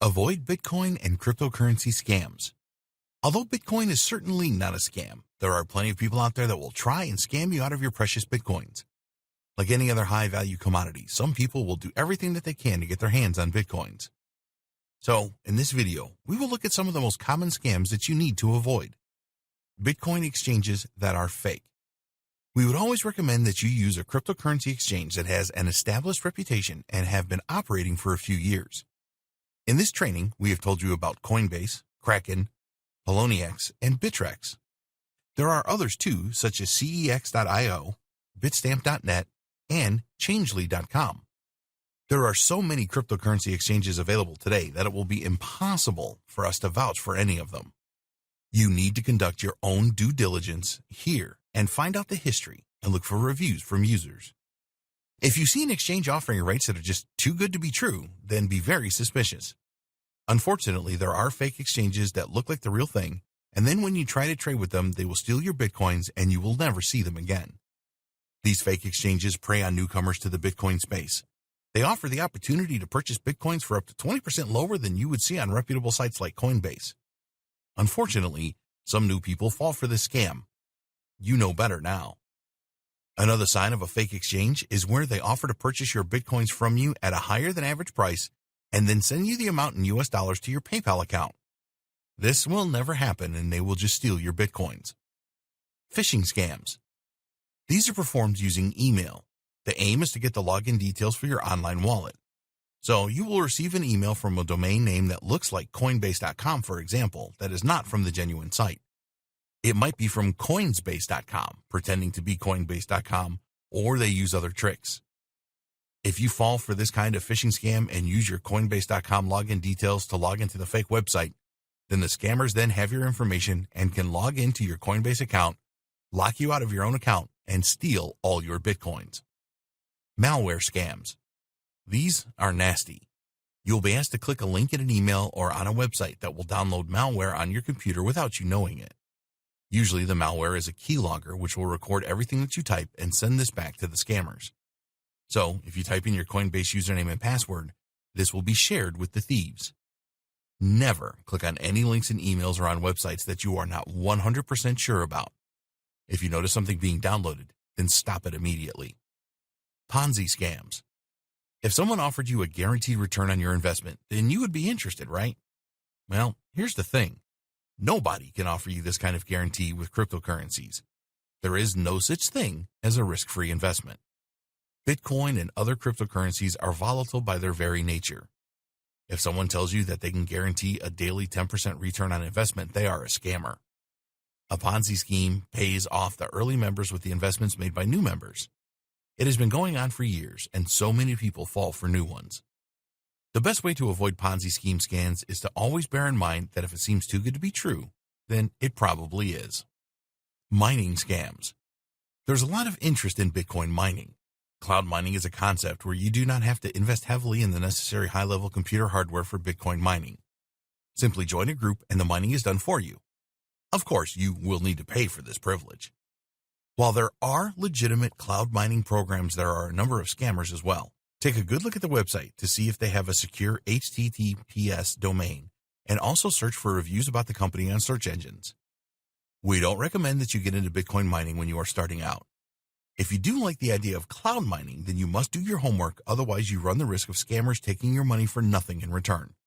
Avoid Bitcoin and cryptocurrency scams. Although Bitcoin is certainly not a scam, there are plenty of people out there that will try and scam you out of your precious Bitcoins. Like any other high-value commodity, some people will do everything that they can to get their hands on Bitcoins. So, in this video, we will look at some of the most common scams that you need to avoid. Bitcoin exchanges that are fake. We would always recommend that you use a cryptocurrency exchange that has an established reputation and have been operating for a few years. In this training, we have told you about Coinbase, Kraken, Poloniex, and Bittrex. There are others too, such as CEX.io, Bitstamp.net, and Changely.com. There are so many cryptocurrency exchanges available today that it will be impossible for us to vouch for any of them. You need to conduct your own due diligence here and find out the history and look for reviews from users. If you see an exchange offering rates that are just too good to be true, then be very suspicious. Unfortunately, there are fake exchanges that look like the real thing, and then when you try to trade with them, they will steal your Bitcoins and you will never see them again. These fake exchanges prey on newcomers to the Bitcoin space. They offer the opportunity to purchase Bitcoins for up to 20% lower than you would see on reputable sites like Coinbase. Unfortunately, some new people fall for this scam. You know better now. Another sign of a fake exchange is where they offer to purchase your Bitcoins from you at a higher than average price and then send you the amount in US dollars to your PayPal account. This will never happen and they will just steal your Bitcoins. Phishing scams. These are performed using email. The aim is to get the login details for your online wallet. So you will receive an email from a domain name that looks like Coinbase.com, for example, that is not from the genuine site. It might be from Coinsbase.com, pretending to be Coinbase.com, or they use other tricks. If you fall for this kind of phishing scam and use your Coinbase.com login details to log into the fake website, then the scammers then have your information and can log into your Coinbase account, lock you out of your own account, and steal all your Bitcoins. Malware scams. These are nasty. You'll be asked to click a link in an email or on a website that will download malware on your computer without you knowing it. Usually the malware is a keylogger which will record everything that you type and send this back to the scammers. So, if you type in your Coinbase username and password, this will be shared with the thieves. Never click on any links in emails or on websites that you are not 100% sure about. If you notice something being downloaded, then stop it immediately. Ponzi scams. If someone offered you a guaranteed return on your investment, then you would be interested, right? Well, here's the thing. Nobody can offer you this kind of guarantee with cryptocurrencies. There is no such thing as a risk-free investment. Bitcoin and other cryptocurrencies are volatile by their very nature. If someone tells you that they can guarantee a daily 10% return on investment, they are a scammer. A Ponzi scheme pays off the early members with the investments made by new members. It has been going on for years, and so many people fall for new ones. The best way to avoid Ponzi scheme scams is to always bear in mind that if it seems too good to be true, then it probably is. Mining scams. There's a lot of interest in Bitcoin mining. Cloud mining is a concept where you do not have to invest heavily in the necessary high-level computer hardware for Bitcoin mining. Simply join a group and the mining is done for you. Of course, you will need to pay for this privilege. While there are legitimate cloud mining programs, there are a number of scammers as well. Take a good look at the website to see if they have a secure HTTPS domain, and also search for reviews about the company on search engines. We don't recommend that you get into Bitcoin mining when you are starting out. If you do like the idea of cloud mining, then you must do your homework, otherwise you run the risk of scammers taking your money for nothing in return.